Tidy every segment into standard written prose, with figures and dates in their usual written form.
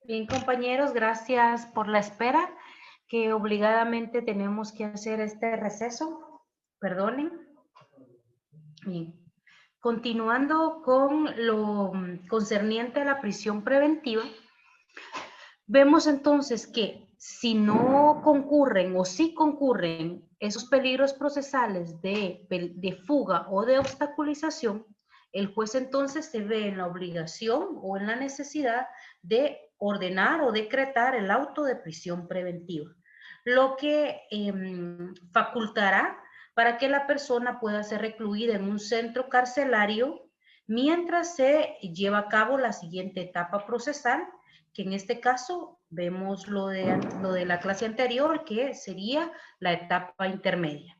Bien, compañeros, gracias por la espera, que obligadamente tenemos que hacer este receso. Perdonen. Bien. Continuando con lo concerniente a la prisión preventiva, vemos entonces que si no concurren o si concurren esos peligros procesales de fuga o de obstaculización, el juez entonces se ve en la obligación o en la necesidad de ordenar o decretar el auto de prisión preventiva, lo que facultará para que la persona pueda ser recluida en un centro carcelario mientras se lleva a cabo la siguiente etapa procesal, que en este caso vemos lo de la clase anterior, que sería la etapa intermedia.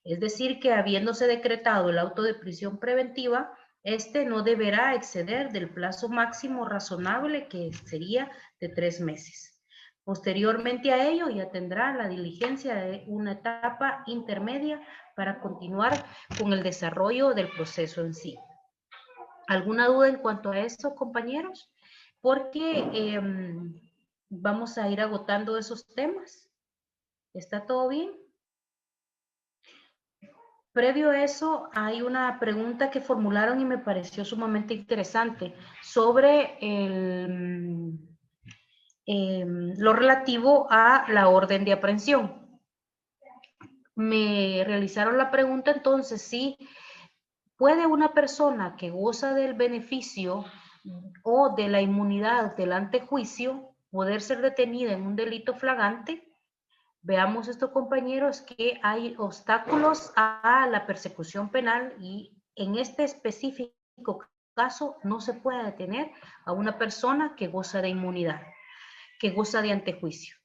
Es decir, que habiéndose decretado el auto de prisión preventiva, este no deberá exceder del plazo máximo razonable, que sería de 3 meses. Posteriormente a ello ya tendrá la diligencia de una etapa intermedia para continuar con el desarrollo del proceso en sí. ¿Alguna duda en cuanto a esto, compañeros? Porque vamos a ir agotando esos temas. ¿Está todo bien? Previo a eso, hay una pregunta que formularon y me pareció sumamente interesante sobre lo relativo a la orden de aprehensión. Me realizaron la pregunta entonces si puede una persona que goza del beneficio o de la inmunidad del antejuicio poder ser detenida en un delito flagrante. Veamos esto, compañeros, que hay obstáculos a la persecución penal y en este específico caso no se puede detener a una persona que goza de inmunidad, que goza de antejuicio,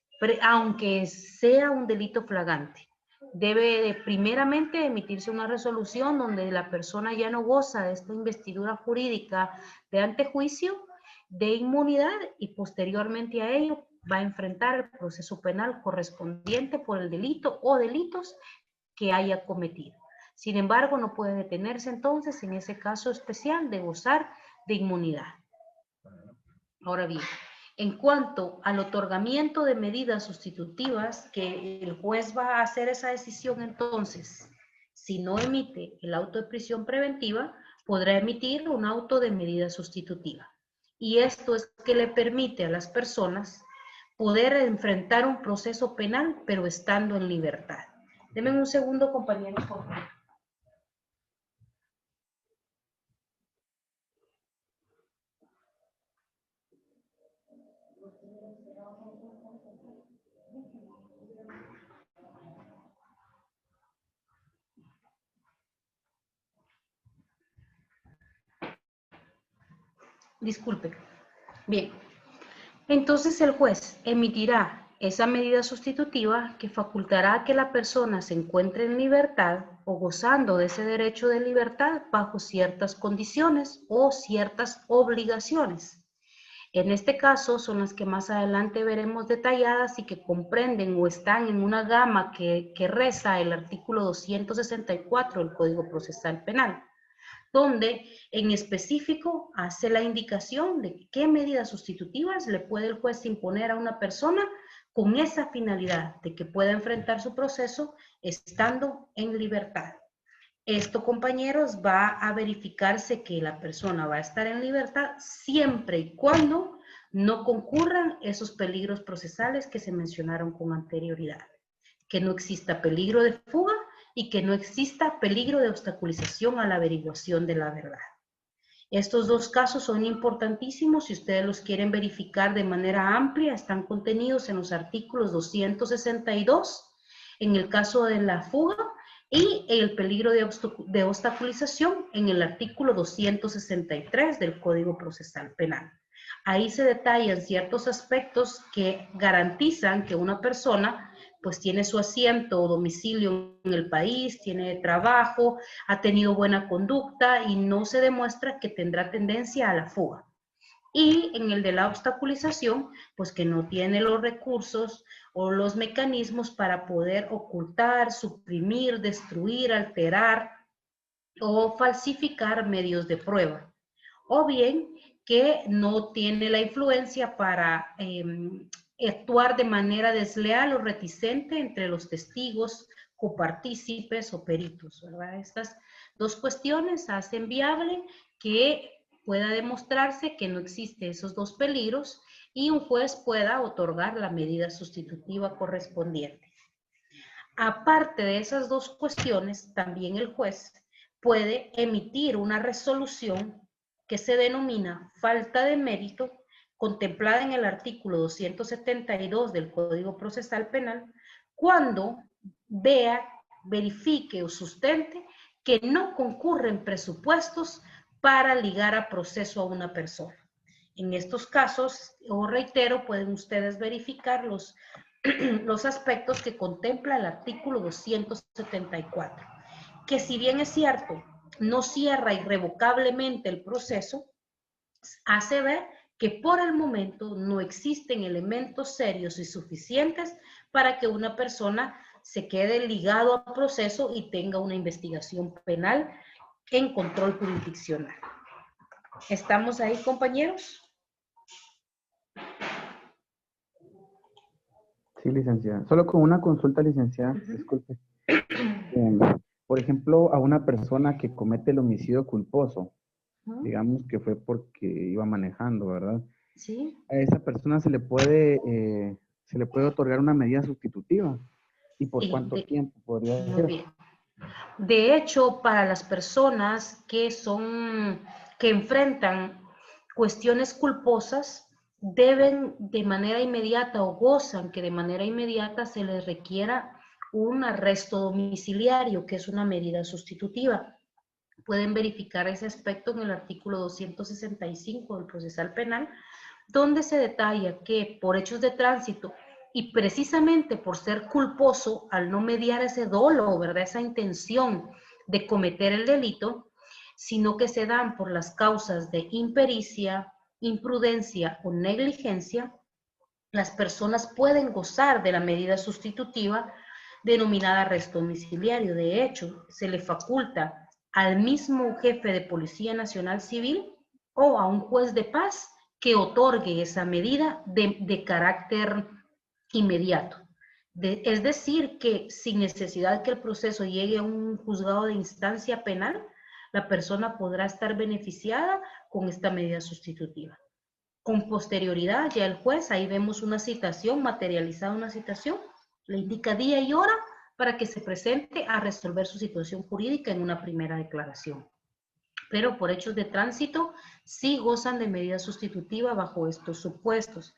aunque sea un delito flagrante. Debe primeramente emitirse una resolución donde la persona ya no goza de esta investidura jurídica de antejuicio, de inmunidad, y posteriormente a ello va a enfrentar el proceso penal correspondiente por el delito o delitos que haya cometido. Sin embargo, no puede detenerse entonces en ese caso especial de gozar de inmunidad. Ahora bien, en cuanto al otorgamiento de medidas sustitutivas, que el juez va a hacer esa decisión entonces, si no emite el auto de prisión preventiva, podrá emitir un auto de medida sustitutiva. Y esto es que le permite a las personas poder enfrentar un proceso penal, pero estando en libertad. Denme un segundo, compañeros, por favor. Disculpe. Bien. Entonces el juez emitirá esa medida sustitutiva que facultará que la persona se encuentre en libertad o gozando de ese derecho de libertad bajo ciertas condiciones o ciertas obligaciones. En este caso son las que más adelante veremos detalladas y que comprenden o están en una gama que reza el artículo 264 del Código Procesal Penal, donde en específico hace la indicación de qué medidas sustitutivas le puede el juez imponer a una persona con esa finalidad de que pueda enfrentar su proceso estando en libertad. Esto, compañeros, va a verificarse que la persona va a estar en libertad siempre y cuando no concurran esos peligros procesales que se mencionaron con anterioridad. Que no exista peligro de fuga y que no exista peligro de obstaculización a la averiguación de la verdad. Estos dos casos son importantísimos. Si ustedes los quieren verificar de manera amplia, están contenidos en los artículos 262, en el caso de la fuga, y el peligro de obstaculización en el artículo 263 del Código Procesal Penal. Ahí se detallan ciertos aspectos que garantizan que una persona pues tiene su asiento o domicilio en el país, tiene trabajo, ha tenido buena conducta y no se demuestra que tendrá tendencia a la fuga. Y en el de la obstaculización, pues que no tiene los recursos o los mecanismos para poder ocultar, suprimir, destruir, alterar o falsificar medios de prueba. O bien que no tiene la influencia para actuar de manera desleal o reticente entre los testigos, copartícipes o peritos, ¿verdad? Estas dos cuestiones hacen viable que pueda demostrarse que no existen esos dos peligros y un juez pueda otorgar la medida sustitutiva correspondiente. Aparte de esas dos cuestiones, también el juez puede emitir una resolución que se denomina falta de mérito, contemplada en el artículo 272 del Código Procesal Penal, cuando vea, verifique o sustente que no concurren presupuestos para ligar a proceso a una persona. En estos casos, os reitero, pueden ustedes verificar los aspectos que contempla el artículo 274, que si bien es cierto, no cierra irrevocablemente el proceso, hace ver que por el momento no existen elementos serios y suficientes para que una persona se quede ligado al proceso y tenga una investigación penal en control jurisdiccional. ¿Estamos ahí, compañeros? Sí, licenciada. Solo con una consulta, licenciada, disculpe. Por ejemplo, a una persona que comete el homicidio culposo, digamos que fue porque iba manejando, ¿verdad? Sí. A esa persona se le puede otorgar una medida sustitutiva. ¿Y por cuánto tiempo podría ser? Muy bien. De hecho, para las personas que enfrentan cuestiones culposas, deben de manera inmediata o gozan que de manera inmediata se les requiera un arresto domiciliario, que es una medida sustitutiva. Pueden verificar ese aspecto en el artículo 265 del Procesal Penal, donde se detalla que por hechos de tránsito y precisamente por ser culposo al no mediar ese dolo, ¿verdad? Esa intención de cometer el delito, sino que se dan por las causas de impericia, imprudencia o negligencia, las personas pueden gozar de la medida sustitutiva denominada arresto domiciliario. De hecho, se le faculta al mismo jefe de Policía Nacional Civil o a un juez de paz que otorgue esa medida de carácter inmediato. Es decir, que sin necesidad que el proceso llegue a un juzgado de instancia penal, la persona podrá estar beneficiada con esta medida sustitutiva. Con posterioridad, ya el juez, ahí vemos una citación, materializada una citación, le indica día y hora para que se presente a resolver su situación jurídica en una primera declaración. Pero por hechos de tránsito, sí gozan de medida sustitutiva bajo estos supuestos.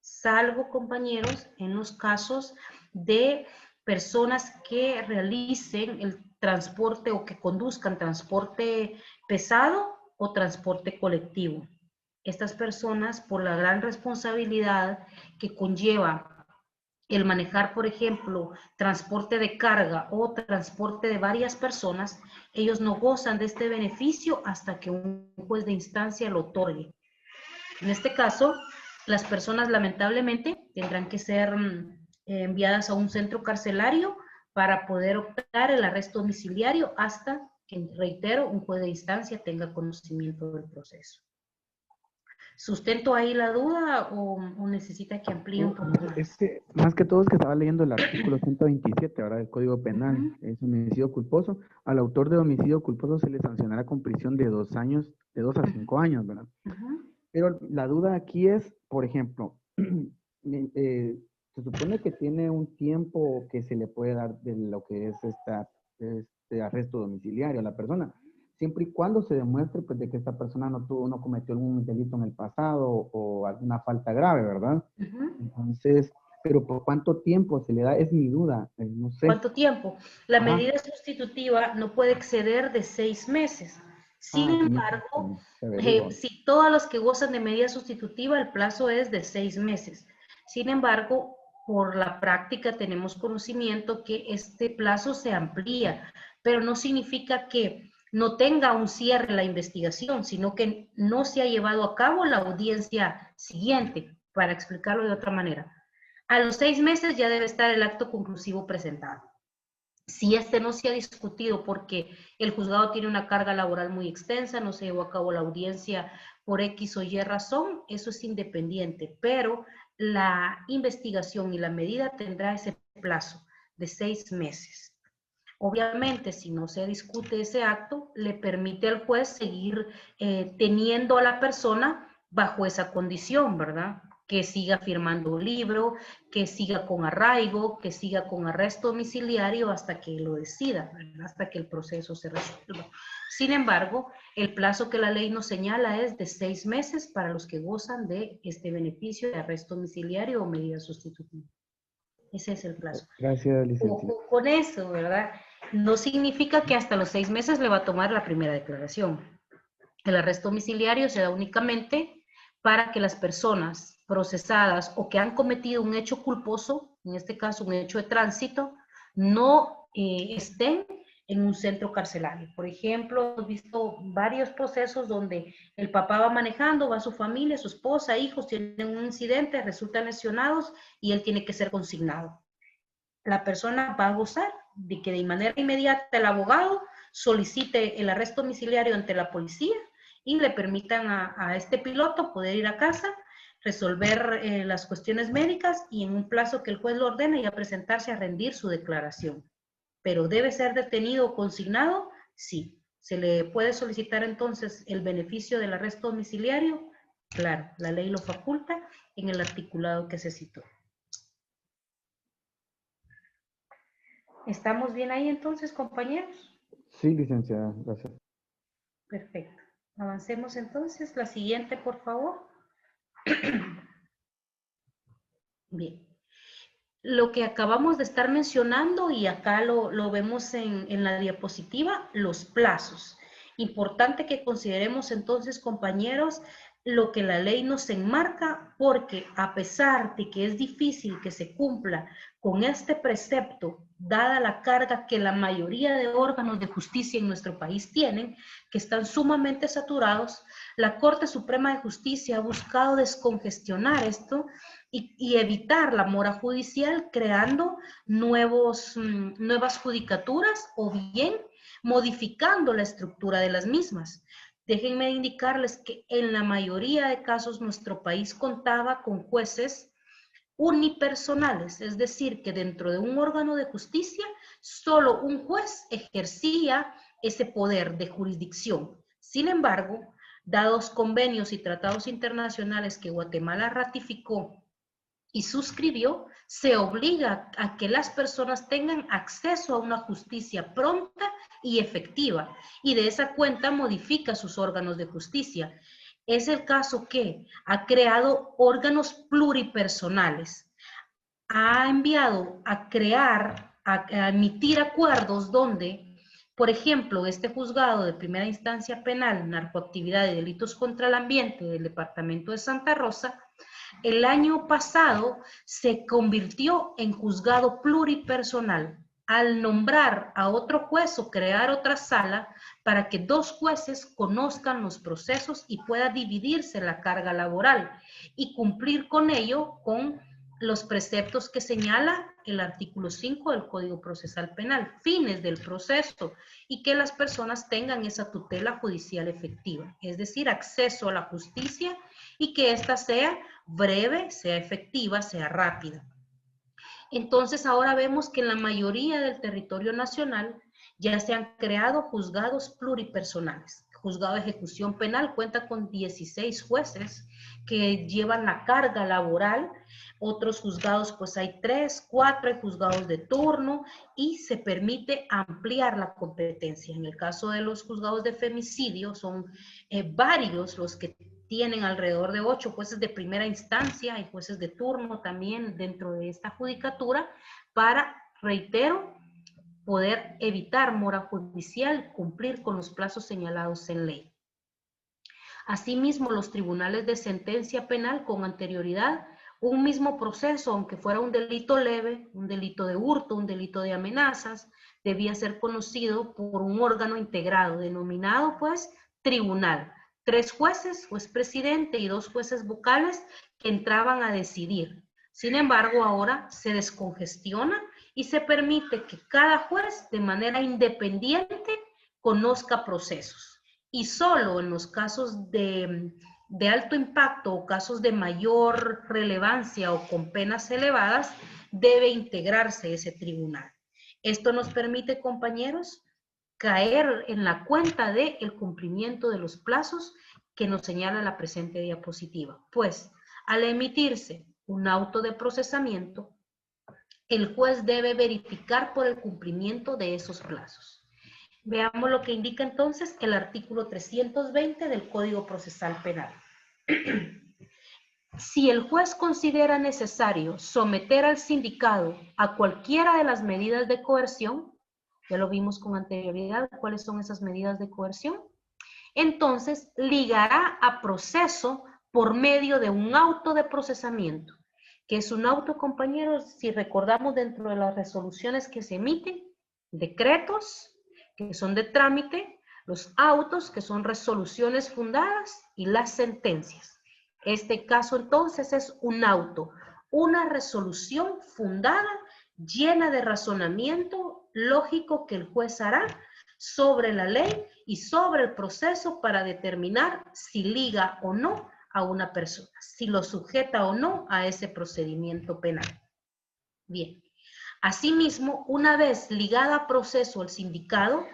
Salvo, compañeros, en los casos de personas que realicen el transporte o que conduzcan transporte pesado o transporte colectivo. Estas personas, por la gran responsabilidad que conlleva el manejar, por ejemplo, transporte de carga o transporte de varias personas, ellos no gozan de este beneficio hasta que un juez de instancia lo otorgue. En este caso, las personas lamentablemente tendrán que ser enviadas a un centro carcelario para poder optar el arresto domiciliario hasta que, reitero, un juez de instancia tenga conocimiento del proceso. ¿Sustento ahí la duda o necesita que amplíe un poco más? Es que, más que todo es que estaba leyendo el artículo 127, ¿verdad? Del Código Penal, es homicidio culposo. Al autor de homicidio culposo se le sancionará con prisión de 2 años, de 2 a 5 años, ¿verdad? Pero la duda aquí es, por ejemplo, se supone que tiene un tiempo que se le puede dar de lo que es este arresto domiciliario a la persona, siempre y cuando se demuestre pues, de que esta persona no cometió algún delito en el pasado o alguna falta grave, ¿verdad? Entonces, pero ¿por cuánto tiempo se le da? Es mi duda, no sé. ¿Cuánto tiempo? La medida sustitutiva no puede exceder de 6 meses. Sin embargo, si todos los que gozan de medida sustitutiva, el plazo es de 6 meses. Sin embargo, por la práctica tenemos conocimiento que este plazo se amplía, pero no significa que no tenga un cierre la investigación, sino que no se ha llevado a cabo la audiencia siguiente, para explicarlo de otra manera. A los 6 meses ya debe estar el acto conclusivo presentado. Si este no se ha discutido porque el juzgado tiene una carga laboral muy extensa, no se llevó a cabo la audiencia por X o Y razón, eso es independiente, pero la investigación y la medida tendrá ese plazo de 6 meses. Obviamente, si no se discute ese acto, le permite al juez seguir teniendo a la persona bajo esa condición, ¿verdad? Que siga firmando un libro, que siga con arraigo, que siga con arresto domiciliario hasta que lo decida, ¿verdad? Hasta que el proceso se resuelva. Sin embargo, el plazo que la ley nos señala es de 6 meses para los que gozan de este beneficio de arresto domiciliario o medida sustitutiva. Ese es el plazo. Gracias, licenciada. Ojo con eso, ¿verdad? No significa que hasta los 6 meses le va a tomar la primera declaración. El arresto domiciliario se da únicamente para que las personas procesadas o que han cometido un hecho culposo, en este caso un hecho de tránsito, no estén en un centro carcelario. Por ejemplo, hemos visto varios procesos donde el papá va manejando, va su familia, su esposa, hijos, tienen un incidente, resultan lesionados y él tiene que ser consignado. La persona va a gozar de que de manera inmediata el abogado solicite el arresto domiciliario ante la policía y le permitan a este piloto poder ir a casa, resolver las cuestiones médicas y en un plazo que el juez lo ordene ya presentarse a rendir su declaración. Pero debe ser detenido o consignado, sí. ¿Se le puede solicitar entonces el beneficio del arresto domiciliario? Claro, la ley lo faculta en el articulado que se citó. ¿Estamos bien ahí entonces, compañeros? Sí, licenciada, gracias. Perfecto. Avancemos entonces. La siguiente, por favor. Bien. Lo que acabamos de estar mencionando, y acá lo vemos en la diapositiva, los plazos. Importante que consideremos entonces, compañeros, lo que la ley nos enmarca, porque a pesar de que es difícil que se cumpla con este precepto, dada la carga que la mayoría de órganos de justicia en nuestro país tienen, que están sumamente saturados, la Corte Suprema de Justicia ha buscado descongestionar esto y evitar la mora judicial creando nuevas judicaturas o bien modificando la estructura de las mismas. Déjenme indicarles que en la mayoría de casos nuestro país contaba con jueces unipersonales, es decir, que dentro de un órgano de justicia solo un juez ejercía ese poder de jurisdicción. Sin embargo, dados convenios y tratados internacionales que Guatemala ratificó y suscribió, se obliga a que las personas tengan acceso a una justicia pronta y efectiva, y de esa cuenta modifica sus órganos de justicia. Es el caso que ha creado órganos pluripersonales, ha enviado a crear, a emitir acuerdos donde, por ejemplo, este juzgado de primera instancia penal, narcoactividad y delitos contra el ambiente del departamento de Santa Rosa, el año pasado se convirtió en juzgado pluripersonal al nombrar a otro juez o crear otra sala para que 2 jueces conozcan los procesos y pueda dividirse la carga laboral y cumplir con ello con los preceptos que señala el artículo 5 del Código Procesal Penal, fines del proceso, y que las personas tengan esa tutela judicial efectiva, es decir, acceso a la justicia y que ésta sea breve, sea efectiva, sea rápida. Entonces ahora vemos que en la mayoría del territorio nacional ya se han creado juzgados pluripersonales. El juzgado de ejecución penal cuenta con 16 jueces que llevan la carga laboral. Otros juzgados pues hay 3, 4, hay juzgados de turno y se permite ampliar la competencia. En el caso de los juzgados de femicidio son varios los que tienen alrededor de 8 jueces de primera instancia y jueces de turno también dentro de esta judicatura para, reitero, poder evitar mora judicial, cumplir con los plazos señalados en ley. Asimismo, los tribunales de sentencia penal con anterioridad, un mismo proceso, aunque fuera un delito leve, un delito de hurto, un delito de amenazas, debía ser conocido por un órgano integrado, denominado pues tribunal. 3 jueces, juez presidente y 2 jueces vocales que entraban a decidir. Sin embargo, ahora se descongestiona y se permite que cada juez de manera independiente conozca procesos. Y solo en los casos de alto impacto o casos de mayor relevancia o con penas elevadas, debe integrarse ese tribunal. Esto nos permite, compañeros, caer en la cuenta del cumplimiento de los plazos que nos señala la presente diapositiva. Pues, al emitirse un auto de procesamiento, el juez debe verificar por el cumplimiento de esos plazos. Veamos lo que indica entonces el artículo 320 del Código Procesal Penal. Si el juez considera necesario someter al sindicado a cualquiera de las medidas de coerción, ya lo vimos con anterioridad, ¿cuáles son esas medidas de coerción? Entonces, ligará a proceso por medio de un auto de procesamiento, que es un auto, compañeros, si recordamos dentro de las resoluciones que se emiten, decretos, que son de trámite, los autos, que son resoluciones fundadas, y las sentencias. Este caso, entonces, es un auto, una resolución fundada, llena de razonamiento lógico que el juez hará sobre la ley y sobre el proceso para determinar si liga o no a una persona, si lo sujeta o no a ese procedimiento penal. Bien. Asimismo, una vez ligada a proceso el sindicado,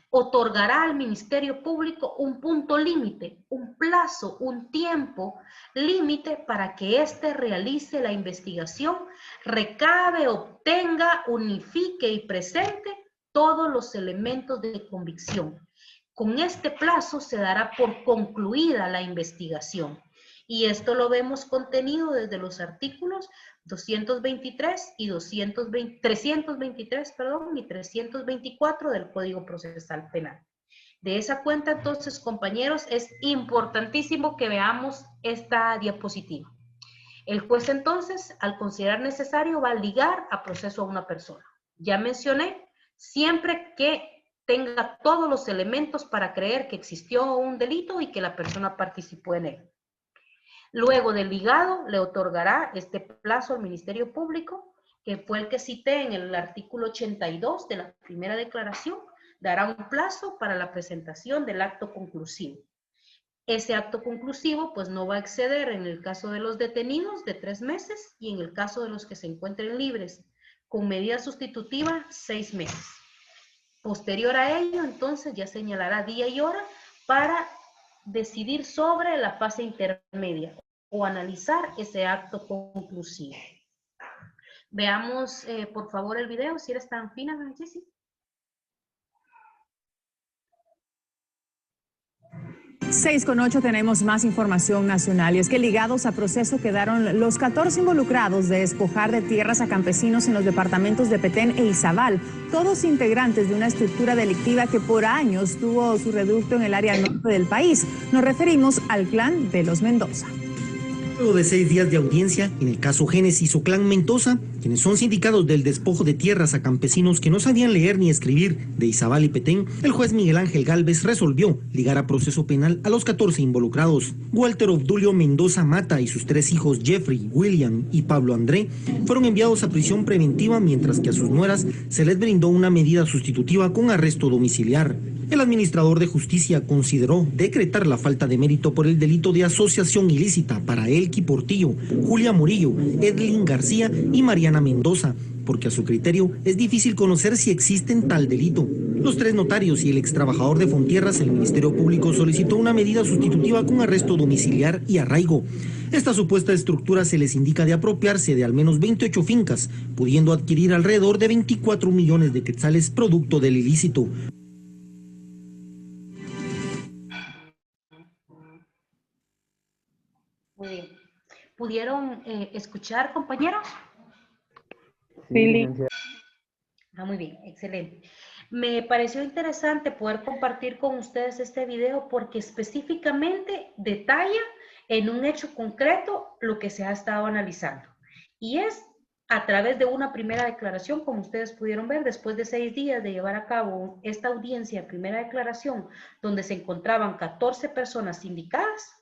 otorgará al Ministerio Público un punto límite, un plazo, un tiempo límite para que éste realice la investigación, recabe, obtenga, unifique y presente todos los elementos de convicción. Con este plazo se dará por concluida la investigación. Y esto lo vemos contenido desde los artículos 223 y 323, y 324 del Código Procesal Penal. De esa cuenta, entonces, compañeros, es importantísimo que veamos esta diapositiva. El juez, entonces, al considerar necesario, va a ligar a proceso a una persona. Ya mencioné, siempre que tenga todos los elementos para creer que existió un delito y que la persona participó en él. Luego del ligado, le otorgará este plazo al Ministerio Público, que fue el que cité en el artículo 82 de la primera declaración, dará un plazo para la presentación del acto conclusivo. Ese acto conclusivo, pues, no va a exceder, en el caso de los detenidos, de 3 meses, y en el caso de los que se encuentren libres con medida sustitutiva, 6 meses. Posterior a ello, entonces, ya señalará día y hora para decidir sobre la fase intermedia o analizar ese acto conclusivo. Veamos, por favor, el video, si eres tan fina, Jessy. 6:08 tenemos más información nacional, y es que ligados a proceso quedaron los 14 involucrados de despojar de tierras a campesinos en los departamentos de Petén e Izabal, todos integrantes de una estructura delictiva que por años tuvo su reducto en el área norte del país. Nos referimos al clan de los Mendoza. Luego de 6 días de audiencia, en el caso Génesis o Clan Mendoza, quienes son sindicados del despojo de tierras a campesinos que no sabían leer ni escribir de Izabal y Petén, el juez Miguel Ángel Gálvez resolvió ligar a proceso penal a los 14 involucrados. Walter Obdulio Mendoza Mata y sus 3 hijos Jeffrey, William y Pablo André fueron enviados a prisión preventiva, mientras que a sus nueras se les brindó una medida sustitutiva con arresto domiciliar. El administrador de justicia consideró decretar la falta de mérito por el delito de asociación ilícita para Elqui Portillo, Julia Murillo, Edlin García y Mariana Mendoza, porque a su criterio es difícil conocer si existen tal delito. Los 3 notarios y el extrabajador de Fontierras, el Ministerio Público solicitó una medida sustitutiva con arresto domiciliar y arraigo. Esta supuesta estructura se les indica de apropiarse de al menos 28 fincas, pudiendo adquirir alrededor de 24 millones de quetzales producto del ilícito. Muy bien. ¿Pudieron escuchar, compañeros? Sí, Muy bien, excelente. Me pareció interesante poder compartir con ustedes este video porque específicamente detalla en un hecho concreto lo que se ha estado analizando. Y es a través de una primera declaración, como ustedes pudieron ver, después de 6 días de llevar a cabo esta audiencia, primera declaración, donde se encontraban 14 personas sindicadas.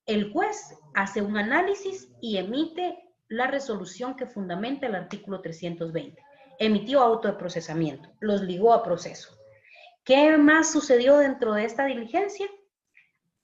El juez hace un análisis y emite la resolución que fundamenta el artículo 320. emitió auto de procesamiento, los ligó a proceso. ¿Qué más sucedió dentro de esta diligencia?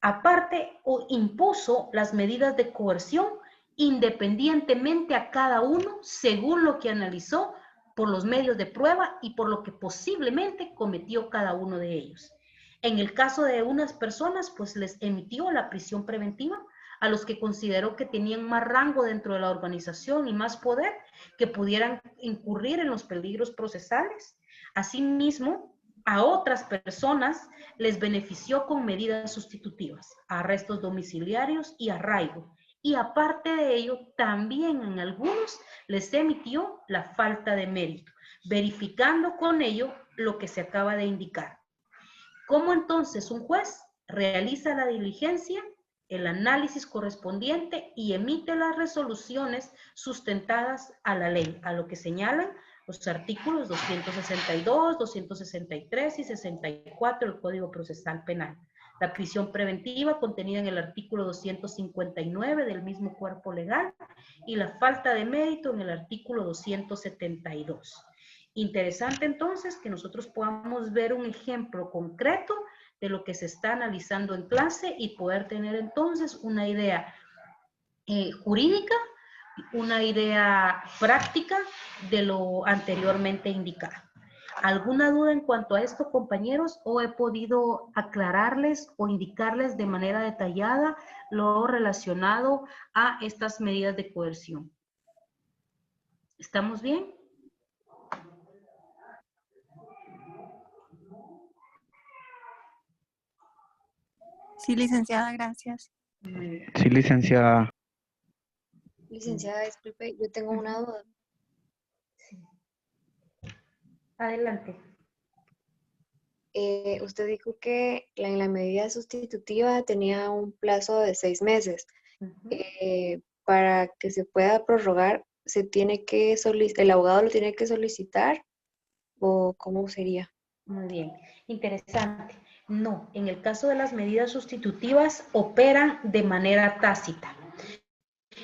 Aparte, impuso las medidas de coerción independientemente a cada uno según lo que analizó por los medios de prueba y por lo que posiblemente cometió cada uno de ellos. En el caso de unas personas, pues les emitió la prisión preventiva a los que consideró que tenían más rango dentro de la organización y más poder, que pudieran incurrir en los peligros procesales. Asimismo, a otras personas les benefició con medidas sustitutivas, arrestos domiciliarios y arraigo. Y aparte de ello, también en algunos les emitió la falta de mérito, verificando con ello lo que se acaba de indicar. ¿Cómo entonces un juez realiza la diligencia, el análisis correspondiente y emite las resoluciones sustentadas a la ley, a lo que señalan los artículos 262, 263 y 64 del Código Procesal Penal? La prisión preventiva contenida en el artículo 259 del mismo cuerpo legal y la falta de mérito en el artículo 272. Interesante entonces que nosotros podamos ver un ejemplo concreto de lo que se está analizando en clase y poder tener entonces una idea jurídica, una idea práctica de lo anteriormente indicado. ¿Alguna duda en cuanto a esto, compañeros? ¿O he podido aclararles o indicarles de manera detallada lo relacionado a estas medidas de coerción? ¿Estamos bien? Sí, licenciada, gracias. Sí, licenciada. Licenciada, disculpe, yo tengo una duda. Sí. Adelante. Usted dijo que en la medida sustitutiva tenía un plazo de 6 meses. Para que se pueda prorrogar, ¿se tiene que el abogado lo tiene que solicitar o cómo sería? Muy bien, interesante. No, en el caso de las medidas sustitutivas operan de manera tácita.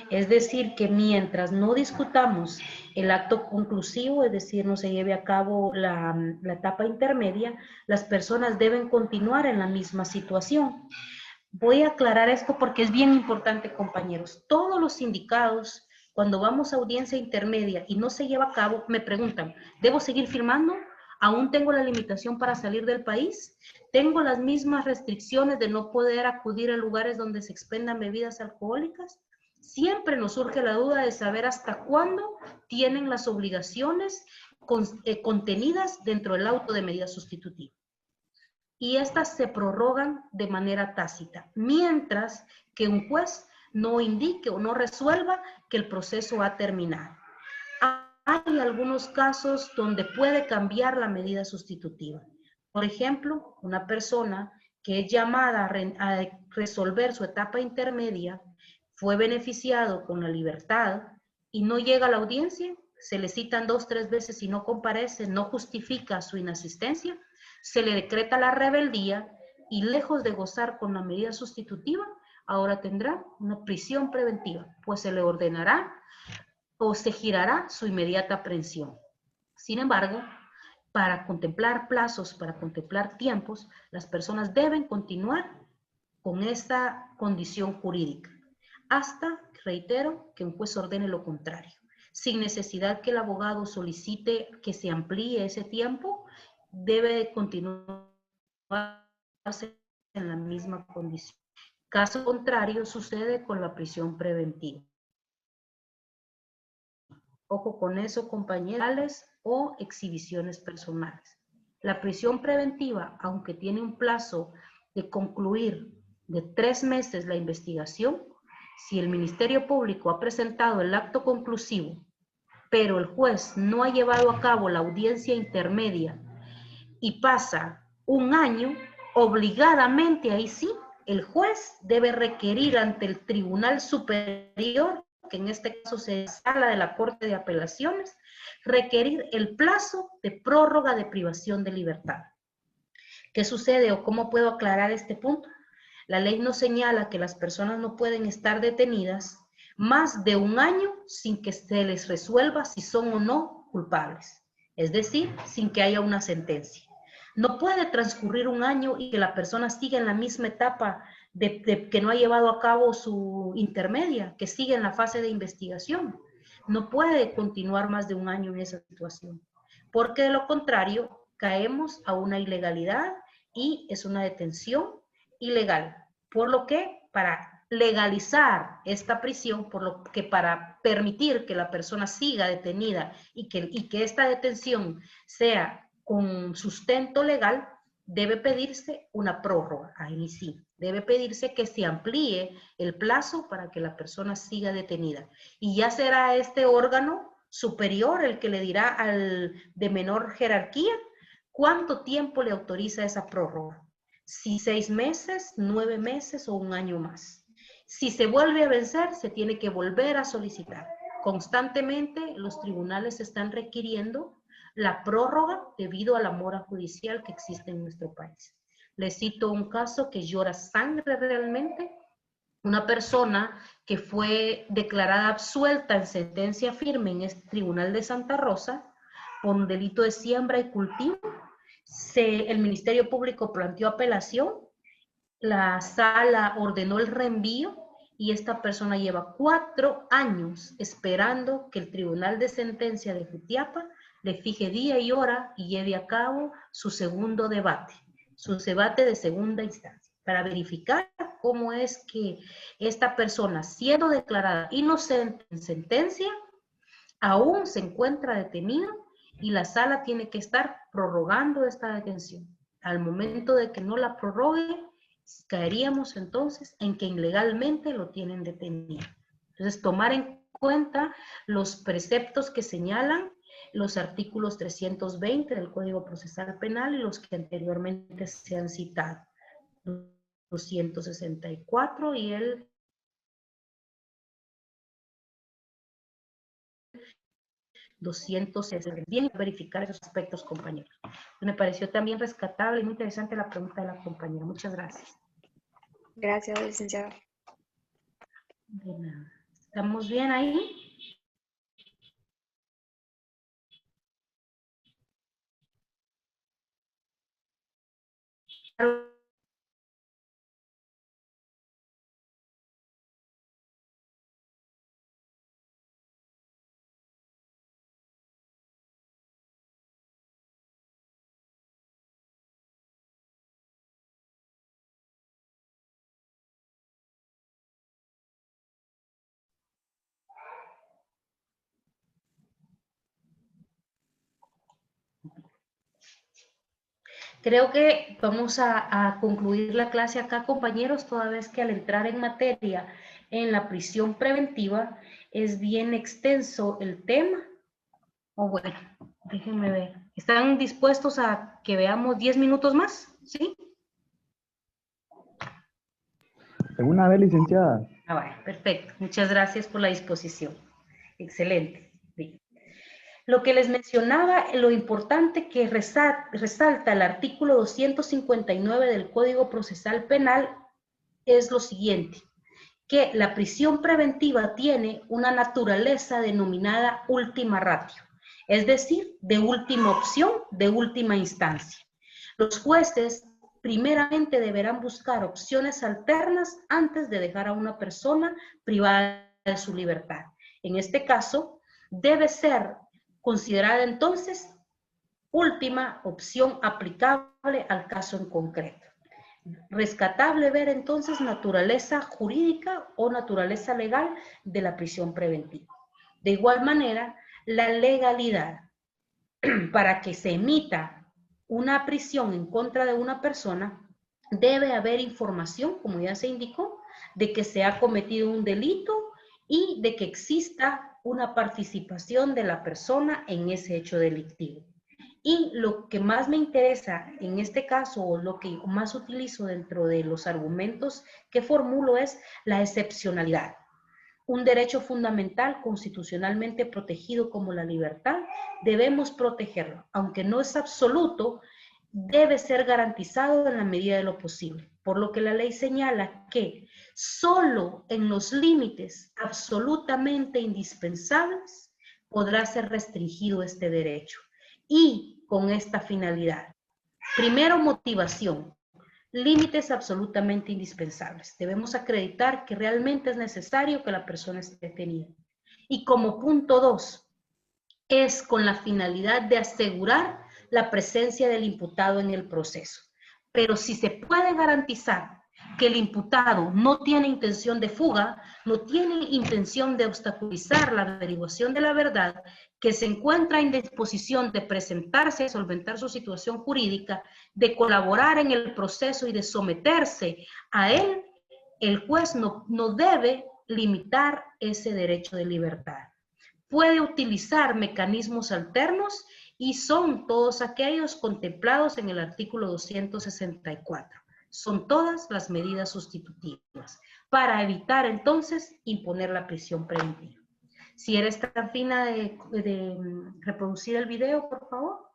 Es decir, que mientras no discutamos el acto conclusivo, es decir, no se lleve a cabo la etapa intermedia, las personas deben continuar en la misma situación. Voy a aclarar esto porque es bien importante, compañeros. Todos los sindicados, cuando vamos a audiencia intermedia y no se lleva a cabo, me preguntan, ¿debo seguir firmando? ¿Aún tengo la limitación para salir del país? ¿Tengo las mismas restricciones de no poder acudir a lugares donde se expendan bebidas alcohólicas? Siempre nos surge la duda de saber hasta cuándo tienen las obligaciones contenidas dentro del auto de medida sustitutiva. Y estas se prorrogan de manera tácita, mientras que un juez no indique o no resuelva que el proceso ha terminado. Hay algunos casos donde puede cambiar la medida sustitutiva. Por ejemplo, una persona que es llamada a resolver su etapa intermedia, fue beneficiado con la libertad y no llega a la audiencia, se le citan 2 o 3 veces y no comparece, no justifica su inasistencia, se le decreta la rebeldía y lejos de gozar con la medida sustitutiva, ahora tendrá una prisión preventiva, pues se le ordenará o se girará su inmediata aprehensión. Sin embargo, para contemplar plazos, para contemplar tiempos, las personas deben continuar con esta condición jurídica, hasta, reitero, que un juez ordene lo contrario, sin necesidad que el abogado solicite que se amplíe ese tiempo, debe continuarse en la misma condición. Caso contrario, sucede con la prisión preventiva. Ojo con eso, compañeros, o exhibiciones personales. La prisión preventiva, aunque tiene un plazo de concluir de 3 meses la investigación, si el Ministerio Público ha presentado el acto conclusivo, pero el juez no ha llevado a cabo la audiencia intermedia y pasa 1 año, obligadamente ahí sí, el juez debe requerir ante el Tribunal Superior, que en este caso se sala de la Corte de Apelaciones, requerir el plazo de prórroga de privación de libertad. ¿Qué sucede o cómo puedo aclarar este punto? La ley nos señala que las personas no pueden estar detenidas más de 1 año sin que se les resuelva si son o no culpables. es decir, sin que haya una sentencia. No puede transcurrir un año y que la persona siga en la misma etapa de que no ha llevado a cabo su intermedia, que sigue en la fase de investigación. No puede continuar más de un año en esa situación, porque de lo contrario caemos a una ilegalidad y es una detención ilegal. Por lo que para legalizar esta prisión, por lo que para permitir que la persona siga detenida y que esta detención sea con sustento legal, debe pedirse una prórroga. Ahí sí, debe pedirse que se amplíe el plazo para que la persona siga detenida. Y ya será este órgano superior el que le dirá al de menor jerarquía cuánto tiempo le autoriza esa prórroga. Si 6 meses, 9 meses o un año más. Si se vuelve a vencer, se tiene que volver a solicitar. Constantemente los tribunales están requiriendo la prórroga debido a la mora judicial que existe en nuestro país. Les cito un caso que llora sangre realmente. Una persona que fue declarada absuelta en sentencia firme en este tribunal de Santa Rosa por un delito de siembra y cultivo. El Ministerio Público planteó apelación, la sala ordenó el reenvío y esta persona lleva 4 años esperando que el Tribunal de Sentencia de Jutiapa le fije día y hora y lleve a cabo su segundo debate, su debate de segunda instancia, para verificar cómo es que esta persona, siendo declarada inocente en sentencia, aún se encuentra detenida y la sala tiene que estar prorrogando esta detención. Al momento de que no la prorrogue, caeríamos entonces en que ilegalmente lo tienen detenido. Entonces, tomar en cuenta los preceptos que señalan los artículos 320 del Código Procesal Penal y los que anteriormente se han citado, 264 y el 260. Bien, verificar esos aspectos, compañeros. Me pareció también rescatable y muy interesante la pregunta de la compañera. Muchas gracias. Gracias, licenciada. De nada. ¿Estamos bien ahí? Creo que vamos a concluir la clase acá, compañeros, toda vez que al entrar en materia en la prisión preventiva es bien extenso el tema. O bueno, déjenme ver. ¿Están dispuestos a que veamos 10 minutos más? ¿Sí? De una vez, licenciada. Bueno, perfecto. Muchas gracias por la disposición. Excelente. Bien. Lo que les mencionaba, lo importante que resalta el artículo 259 del Código Procesal Penal es lo siguiente, que la prisión preventiva tiene una naturaleza denominada última ratio, es decir, de última opción, de última instancia. Los jueces primeramente deberán buscar opciones alternas antes de dejar a una persona privada de su libertad. En este caso, debe ser considerada entonces última opción aplicable al caso en concreto. Rescatable ver entonces naturaleza jurídica o naturaleza legal de la prisión preventiva. De igual manera, la legalidad para que se emita una prisión en contra de una persona, debe haber información, como ya se indicó, de que se ha cometido un delito y de que exista una participación de la persona en ese hecho delictivo. Y lo que más me interesa en este caso, o lo que más utilizo dentro de los argumentos que formulo, es la excepcionalidad. Un derecho fundamental constitucionalmente protegido como la libertad, debemos protegerlo. Aunque no es absoluto, debe ser garantizado en la medida de lo posible. Por lo que la ley señala que solo en los límites absolutamente indispensables podrá ser restringido este derecho. y con esta finalidad. Primero, motivación. Límites absolutamente indispensables. Debemos acreditar que realmente es necesario que la persona esté detenida. Y como punto 2, es con la finalidad de asegurar la presencia del imputado en el proceso. Pero si se puede garantizar que el imputado no tiene intención de fuga, no tiene intención de obstaculizar la averiguación de la verdad, que se encuentra en disposición de presentarse y solventar su situación jurídica, de colaborar en el proceso y de someterse a él, el juez no debe limitar ese derecho de libertad. Puede utilizar mecanismos alternos y son todos aquellos contemplados en el artículo 264. Son todas las medidas sustitutivas para evitar entonces imponer la prisión preventiva. Si eres tan fina de reproducir el video, por favor.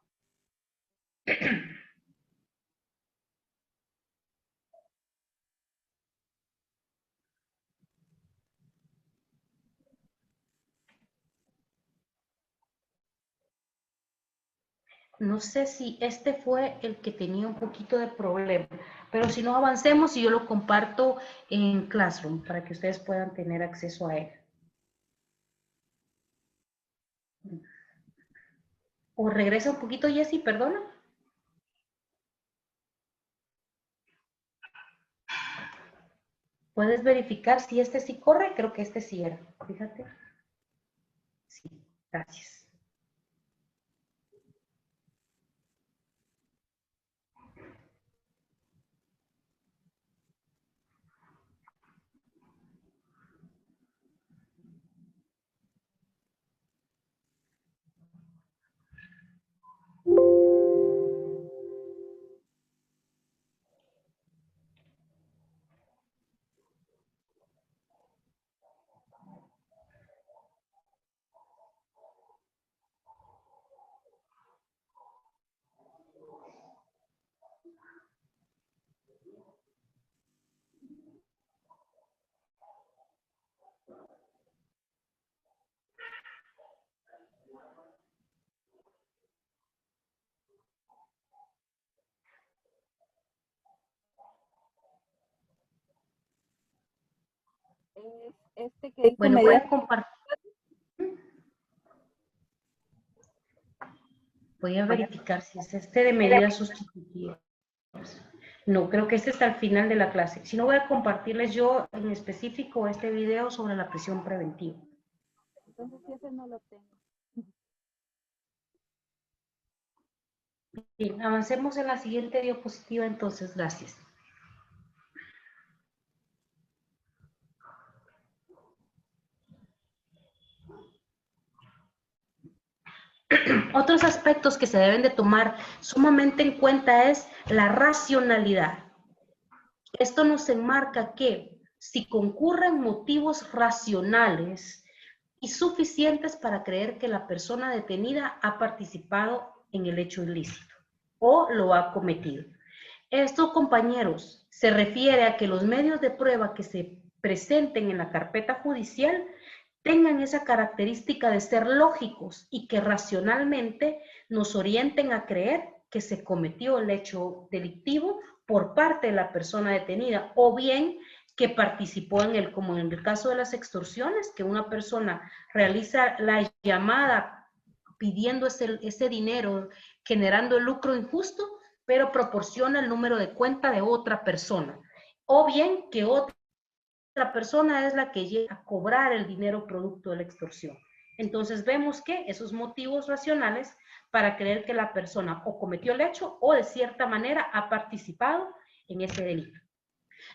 No sé si este fue el que tenía un poquito de problema, pero si no, avancemos y yo lo comparto en Classroom para que ustedes puedan tener acceso a él. O regresa un poquito, Jessy, perdona. ¿Puedes verificar si este sí corre? Creo que este sí era. Fíjate. Sí, gracias. Bueno, voy a compartir. Voy a verificar si es este de medidas sustitutivas. No, creo que este está al final de la clase. Si no, voy a compartirles yo en específico este video sobre la prisión preventiva. Entonces, si ese no lo tengo. Bien, avancemos en la siguiente diapositiva entonces. Gracias. Otros aspectos que se deben de tomar sumamente en cuenta es la racionalidad. Esto nos enmarca que si concurren motivos racionales y suficientes para creer que la persona detenida ha participado en el hecho ilícito o lo ha cometido. Esto, compañeros, se refiere a que los medios de prueba que se presenten en la carpeta judicial tengan esa característica de ser lógicos y que racionalmente nos orienten a creer que se cometió el hecho delictivo por parte de la persona detenida o bien que participó en él, como en el caso de las extorsiones, que una persona realiza la llamada pidiendo ese dinero, generando el lucro injusto, pero proporciona el número de cuenta de otra persona. O bien que otra persona es la que llega a cobrar el dinero producto de la extorsión. Entonces vemos que esos motivos racionales para creer que la persona o cometió el hecho o de cierta manera ha participado en ese delito.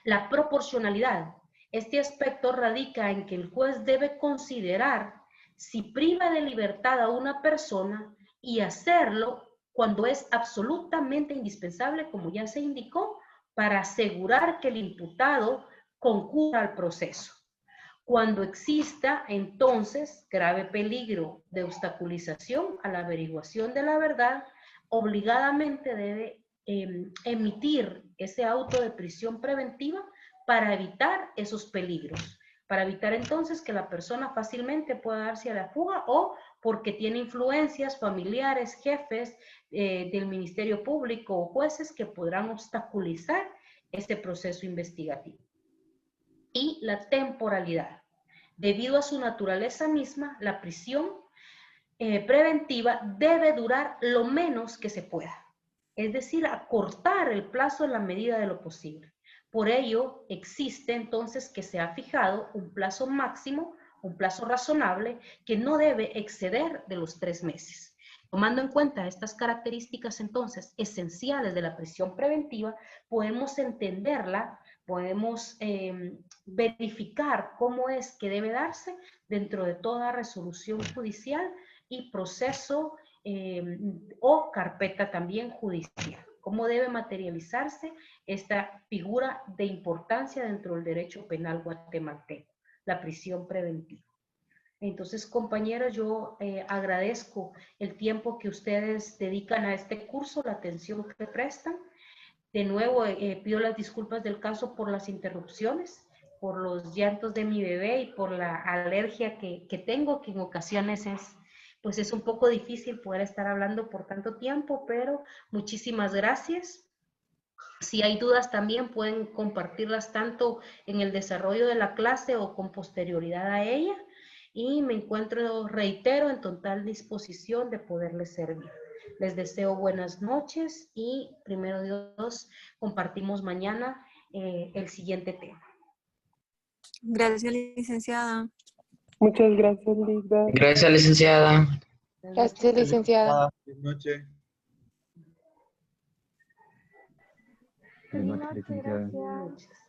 La proporcionalidad. Este aspecto radica en que el juez debe considerar si priva de libertad a una persona y hacerlo cuando es absolutamente indispensable, como ya se indicó, para asegurar que el imputado concurra al proceso. Cuando exista entonces grave peligro de obstaculización a la averiguación de la verdad, obligadamente debe emitir ese auto de prisión preventiva para evitar esos peligros. para evitar entonces que la persona fácilmente pueda darse a la fuga o porque tiene influencias familiares, jefes del Ministerio Público o jueces que podrán obstaculizar este proceso investigativo. Y la temporalidad. Debido a su naturaleza misma, la prisión preventiva debe durar lo menos que se pueda, es decir, acortar el plazo en la medida de lo posible. Por ello, existe entonces que se ha fijado un plazo máximo, un plazo razonable, que no debe exceder de los 3 meses. Tomando en cuenta estas características entonces esenciales de la prisión preventiva, podemos entenderla, podemos verificar cómo es que debe darse dentro de toda resolución judicial y proceso o carpeta también judicial. ¿Cómo debe materializarse esta figura de importancia dentro del derecho penal guatemalteco? La prisión preventiva. Entonces, compañeros, yo agradezco el tiempo que ustedes dedican a este curso, la atención que prestan. De nuevo, pido las disculpas del caso por las interrupciones, por los llantos de mi bebé y por la alergia que tengo, que en ocasiones es un poco difícil poder estar hablando por tanto tiempo, pero muchísimas gracias. Si hay dudas también pueden compartirlas tanto en el desarrollo de la clase o con posterioridad a ella. Y me encuentro, reitero, en total disposición de poderles servir. Les deseo buenas noches y primero Dios compartimos mañana el siguiente tema. Gracias, licenciada. Muchas gracias, Lisa. Gracias, licenciada. Gracias, licenciada. Buenas noches. Buenas noches, licenciada. Gracias. Buenas noches.